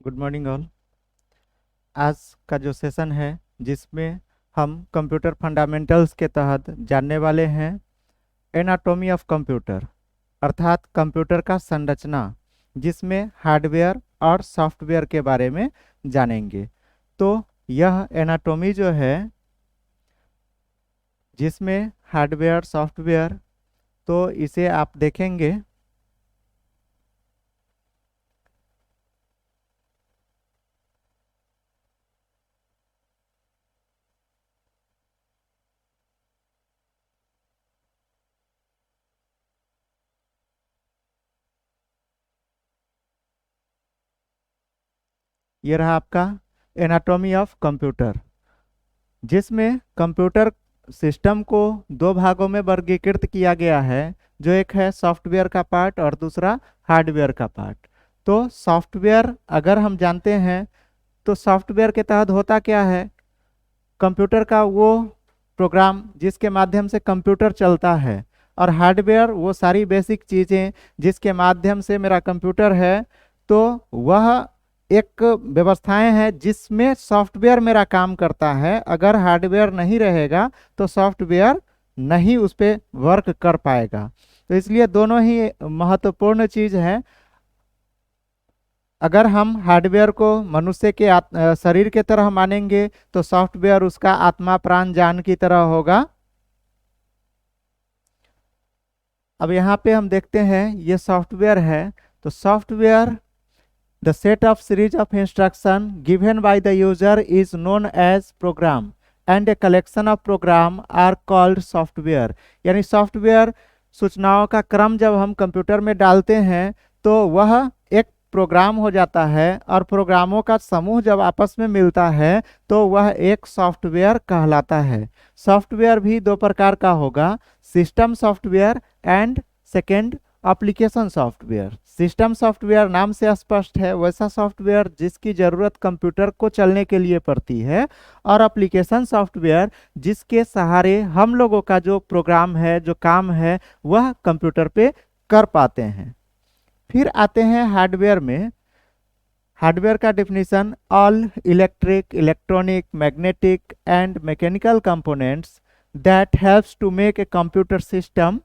Good morning all. आज का जो सेशन है जिसमें हम कंप्यूटर फंडामेंटल्स के तहत जानने वाले हैं एनाटॉमी ऑफ कंप्यूटर, अर्थात कंप्यूटर का संरचना, जिसमें हार्डवेयर और सॉफ्टवेयर के बारे में जानेंगे। तो यह एनाटॉमी जो है जिसमें हार्डवेयर सॉफ्टवेयर, तो इसे आप देखेंगे। ये रहा आपका एनाटॉमी ऑफ कंप्यूटर, जिसमें कंप्यूटर सिस्टम को दो भागों में वर्गीकृत किया गया है। जो एक है सॉफ्टवेयर का पार्ट और दूसरा हार्डवेयर का पार्ट। तो सॉफ्टवेयर अगर हम जानते हैं तो सॉफ्टवेयर के तहत होता क्या है, कंप्यूटर का वो प्रोग्राम जिसके माध्यम से कंप्यूटर चलता है, और हार्डवेयर वो सारी बेसिक चीज़ें जिसके माध्यम से मेरा कंप्यूटर है। तो वह एक व्यवस्थाएं हैं जिसमें सॉफ्टवेयर मेरा काम करता है। अगर हार्डवेयर नहीं रहेगा तो सॉफ्टवेयर नहीं उस पर वर्क कर पाएगा। तो इसलिए दोनों ही महत्वपूर्ण चीज़ है। अगर हम हार्डवेयर को मनुष्य के शरीर के तरह मानेंगे तो सॉफ्टवेयर उसका आत्मा प्राण जान की तरह होगा। अब यहाँ पे हम देखते हैं ये सॉफ्टवेयर है। तो software, the set of series of instruction given by the user is known as program and a collection of program are called software. यानी सॉफ्टवेयर सूचनाओं का क्रम जब हम कंप्यूटर में डालते हैं तो वह एक प्रोग्राम हो जाता है, और प्रोग्रामों का समूह जब आपस में मिलता है तो वह एक सॉफ्टवेयर कहलाता है। सॉफ्टवेयर भी दो प्रकार का होगा, system software and second application software. System software नाम से स्पष्ट है, वैसा सॉफ्टवेयर जिसकी जरूरत कंप्यूटर को चलने के लिए पड़ती है, और एप्लीकेशन सॉफ्टवेयर जिसके सहारे हम लोगों का जो प्रोग्राम है, जो काम है, वह कंप्यूटर पे कर पाते हैं। फिर आते हैं हार्डवेयर में। हार्डवेयर का definition, all electric, electronic, magnetic and mechanical components that helps to make a computer system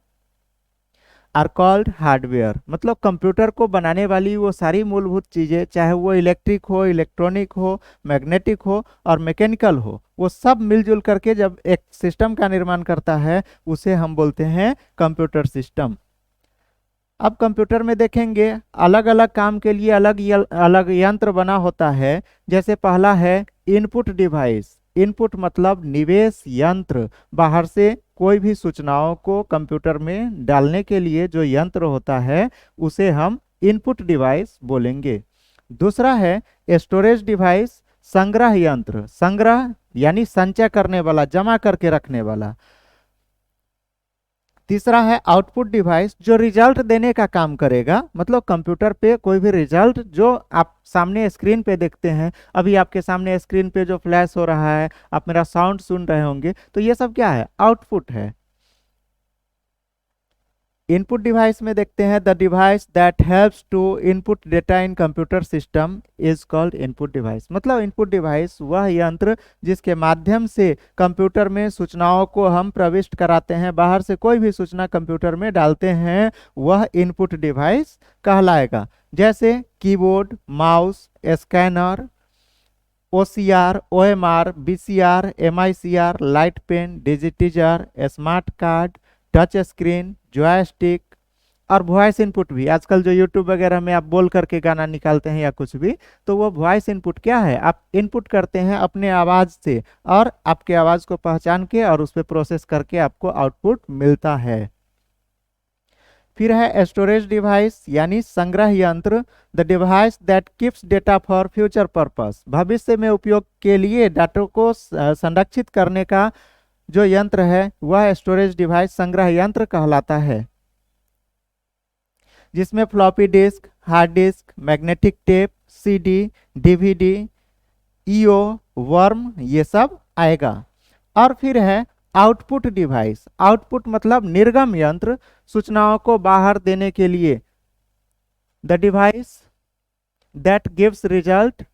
are called hardware. मतलब कंप्यूटर को बनाने वाली वो सारी मूलभूत चीजें, चाहे वो इलेक्ट्रिक हो, इलेक्ट्रॉनिक हो, मैग्नेटिक हो और मैकेनिकल हो, वो सब मिलजुल करके जब एक सिस्टम का निर्माण करता है उसे हम बोलते हैं कंप्यूटर सिस्टम। अब कंप्यूटर में देखेंगे अलग अलग काम के लिए अलग अलग यंत्र बना होता है। जैसे पहला है इनपुट डिवाइस। इनपुट मतलब निवेश यंत्र, बाहर से कोई भी सूचनाओं को कंप्यूटर में डालने के लिए जो यंत्र होता है उसे हम इनपुट डिवाइस बोलेंगे। दूसरा है स्टोरेज डिवाइस, संग्रह यंत्र। संग्रह यानी संचय करने वाला, जमा करके रखने वाला। तीसरा है आउटपुट डिवाइस, जो रिजल्ट देने का काम करेगा। मतलब कंप्यूटर पे कोई भी रिजल्ट जो आप सामने स्क्रीन पे देखते हैं, अभी आपके सामने स्क्रीन पे जो फ्लैश हो रहा है, आप मेरा साउंड सुन रहे होंगे, तो ये सब क्या है, आउटपुट है। इनपुट डिवाइस में देखते हैं the device that helps to input data in computer system is called input device. मतलब इनपुट डिवाइस वह यंत्र जिसके माध्यम से कंप्यूटर में सूचनाओं को हम प्रविष्ट कराते हैं, बाहर से कोई भी सूचना कंप्यूटर में डालते हैं, वह इनपुट डिवाइस कहलाएगा। जैसे keyboard, mouse, scanner, OCR, OMR, BCR, MICR, light pen, digitizer, smart card, touch screen, joystick और वॉइस इनपुट भी। आजकल जो यूट्यूब वगैरह में आप बोल करके गाना निकालते हैं या कुछ भी, तो वो वॉइस इनपुट क्या है, आप इनपुट करते हैं अपने आवाज से, और आपके आवाज को पहचान के और उस पर प्रोसेस करके आपको आउटपुट मिलता है। फिर है स्टोरेज डिवाइस यानी संग्रह यंत्र, the device that keeps data for future purpose. भविष्य में उपयोग के लिए डाटा को संरक्षित करने का जो यंत्र है वह स्टोरेज डिवाइस, संग्रह यंत्र कहलाता है, जिसमें floppy disk, hard disk, magnetic tape, CD, DVD, EO, WORM, ये सब आएगा। और फिर है आउटपुट डिवाइस। आउटपुट मतलब निर्गम यंत्र, सूचनाओं को बाहर देने के लिए। The device that gives result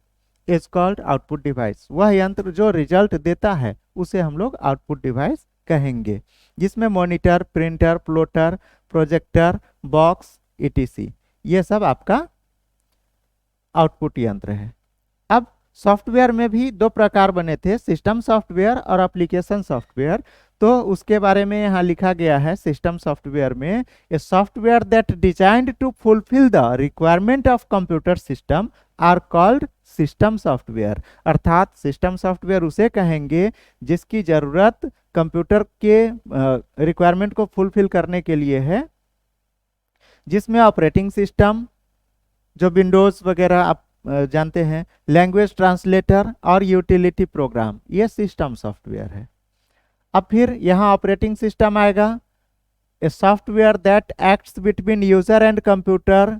is called output device. वह यंत्र जो रिजल्ट देता है उसे हम लोग आउटपुट डिवाइस कहेंगे, जिसमें monitor, printer, plotter, projector, box etc ये सब आपका आउटपुट यंत्र है। अब सॉफ्टवेयर में भी दो प्रकार बने थे, सिस्टम सॉफ्टवेयर और एप्लीकेशन सॉफ्टवेयर। तो उसके बारे में यहाँ लिखा गया है सिस्टम सॉफ्टवेयर में, a software that designed to fulfil the requirement of computer system are called system software. अर्थात सिस्टम सॉफ्टवेयर उसे कहेंगे जिसकी जरूरत कंप्यूटर के रिक्वायरमेंट को फुलफिल करने के लिए है, जिसमें ऑपरेटिंग सिस्टम जो विंडोज वगैरह आप जानते हैं, लैंग्वेज ट्रांसलेटर और यूटिलिटी प्रोग्राम, ये सिस्टम सॉफ्टवेयर है। अब फिर यहाँ ऑपरेटिंग सिस्टम आएगा, ए software that acts between user and computer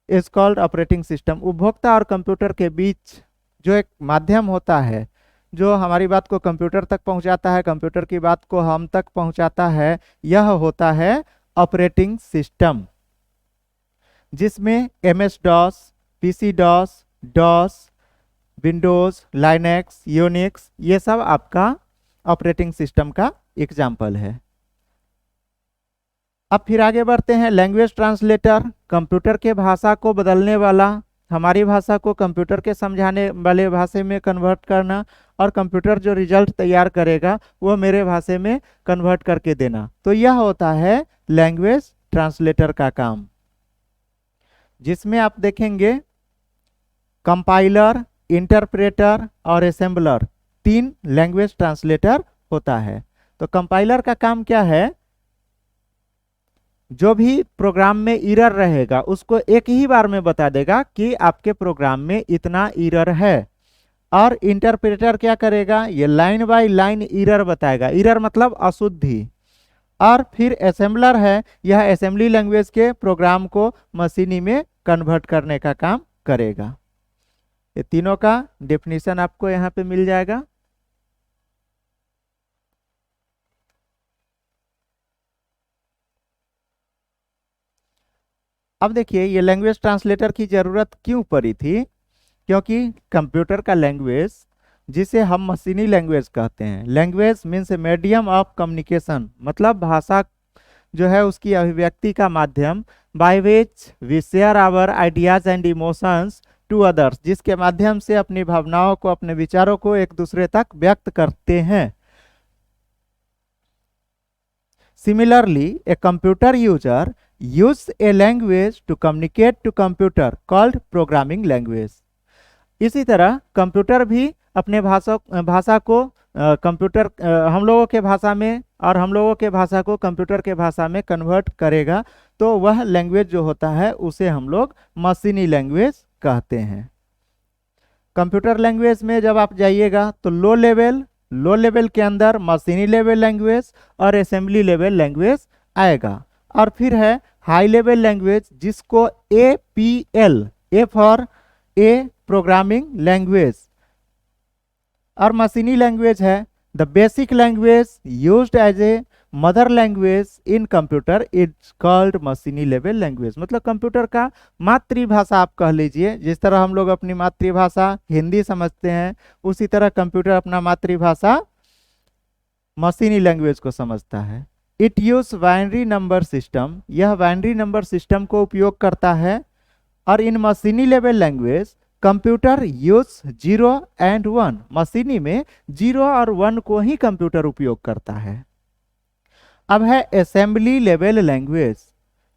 is called operating system. उपभोक्ता और कंप्यूटर के बीच जो एक माध्यम होता है, जो हमारी बात को कंप्यूटर तक पहुंचाता है, कंप्यूटर की बात को हम तक पहुंचाता है, यह होता है ऑपरेटिंग सिस्टम, जिसमें MS DOS, PC DOS, DOS, Windows, Linux, Unix ये सब आपका ऑपरेटिंग सिस्टम का एग्जाम्पल है। अब फिर आगे बढ़ते हैं, लैंग्वेज ट्रांसलेटर, कंप्यूटर के भाषा को बदलने वाला, हमारी भाषा को कंप्यूटर के समझाने वाले भाषा में कन्वर्ट करना, और कंप्यूटर जो रिजल्ट तैयार करेगा वो मेरे भाषा में कन्वर्ट करके देना। तो यह होता है लैंग्वेज ट्रांसलेटर का काम, जिसमें आप देखेंगे कंपाइलर, इंटरप्रेटर और असेंबलर, 3 लैंग्वेज ट्रांसलेटर होता है। तो कंपाइलर का काम क्या है, जो भी प्रोग्राम में एरर रहेगा उसको एक ही बार में बता देगा कि आपके प्रोग्राम में इतना एरर है। और इंटरप्रेटर क्या करेगा, ये लाइन बाय लाइन एरर बताएगा, एरर मतलब अशुद्धि। और फिर असेंबलर है, यह असेंबली लैंग्वेज के प्रोग्राम को मशीनी में कन्वर्ट करने का काम करेगा। ये तीनों का डेफिनेशन आपको यहाँ पे मिल जाएगा। अब देखिए ये लैंग्वेज ट्रांसलेटर की जरूरत क्यों पड़ी थी, क्योंकि कंप्यूटर का लैंग्वेज जिसे हम मशीनी लैंग्वेज कहते हैं, language means a medium of communication, मतलब भाषा जो है उसकी अभिव्यक्ति का माध्यम, by which we share our ideas and emotions to others, जिसके माध्यम से अपनी भावनाओं को, अपने विचारों को एक दूसरे तक व्यक्त करते हैं। Similarly a computer user use a language to communicate to computer called programming language. इसी तरह कंप्यूटर भी अपने भाषा को कंप्यूटर हम लोगों के भाषा में और हम लोगों के भाषा को कंप्यूटर के भाषा में कन्वर्ट करेगा, तो वह लैंग्वेज जो होता है उसे हम लोग मशीनी लैंग्वेज कहते हैं। कंप्यूटर लैंग्वेज में जब आप जाइएगा तो लो लेवल के अंदर मशीनी लेवल लैंग्वेज और असेंबली लेवल लैंग्वेज आएगा। और फिर है हाई लेवल लैंग्वेज, जिसको APL, a for a programming language, और मशीनी लैंग्वेज है the basic language used as a mother language in computer, it's called मशीनी लेवल लैंग्वेज। मतलब कंप्यूटर का मातृभाषा आप कह लीजिए, जिस तरह हम लोग अपनी मातृभाषा हिंदी समझते हैं, उसी तरह कंप्यूटर अपना मातृभाषा मशीनी लैंग्वेज को समझता है। It use binary number system, यह बाइनरी नंबर सिस्टम को उपयोग करता है। और इन मशीनी level language computer use 0 and 1, मशीनी में 0 और 1 को ही कंप्यूटर उपयोग करता है। अब है assembly level language.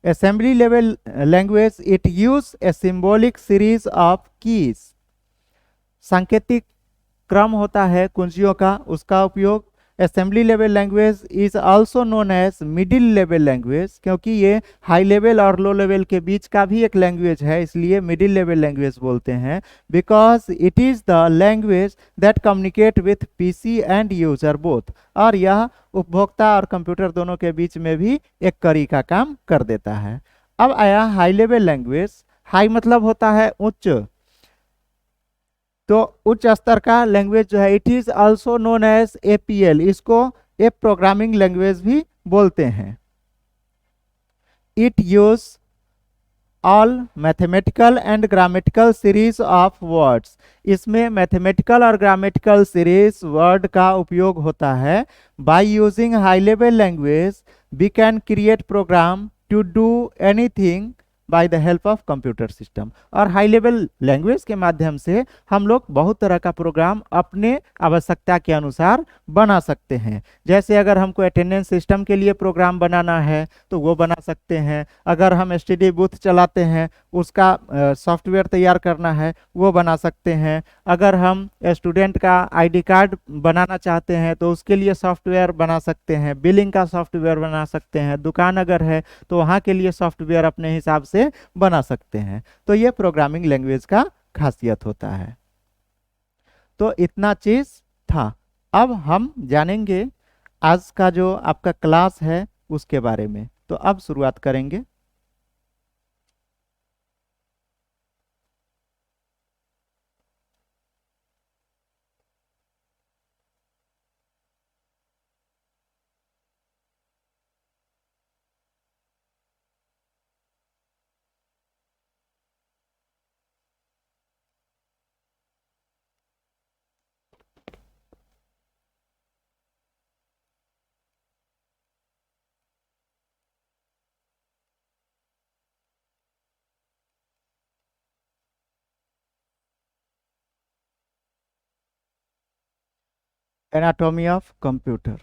Assembly level language it use a symbolic series of keys, सांकेतिक क्रम होता है कुंजियों का, उसका उपयोग। Assembly level language is also known as middle level language, क्योंकि ये हाई लेवल और लो लेवल के बीच का भी एक लैंग्वेज है, इसलिए मिडिल लेवल लैंग्वेज बोलते हैं। Because it is the language that communicate with PC and user both, और यह उपभोक्ता और कंप्यूटर दोनों के बीच में भी एक कड़ी का काम कर देता है। अब आया हाई लेवल लैंग्वेज। हाई मतलब होता है उच्च, तो उच्च स्तर का लैंग्वेज जो है it is also known as APL, इसको ए प्रोग्रामिंग लैंग्वेज भी बोलते हैं। It use all mathematical and grammatical series of words. इसमें मैथमेटिकल और ग्रामेटिकल सीरीज वर्ड का उपयोग होता है। By using high level language we can create program to do anything by the help of computer system. और high level language के माध्यम से हम लोग बहुत तरह का प्रोग्राम अपने आवश्यकता के अनुसार बना सकते हैं। जैसे अगर हमको अटेंडेंस सिस्टम के लिए प्रोग्राम बनाना है तो वो बना सकते हैं। अगर हम एसटीडी बूथ चलाते हैं उसका सॉफ्टवेयर तैयार करना है वो बना सकते हैं। अगर हम स्टूडेंट का आईडी कार्ड बनाना चाहते हैं तो उसके लिए सॉफ्टवेयर बना सकते हैं। बिलिंग का सॉफ्टवेयर बना सकते हैं। दुकान अगर है तो वहाँ के लिए सॉफ्टवेयर अपने हिसाब से बना सकते हैं। तो ये प्रोग्रामिंग लैंग्वेज का खासियत होता है। तो इतना चीज था। अब हम जानेंगे आज का जो आपका क्लास है उसके बारे में। तो अब शुरुआत करेंगे। Anatomy of computer.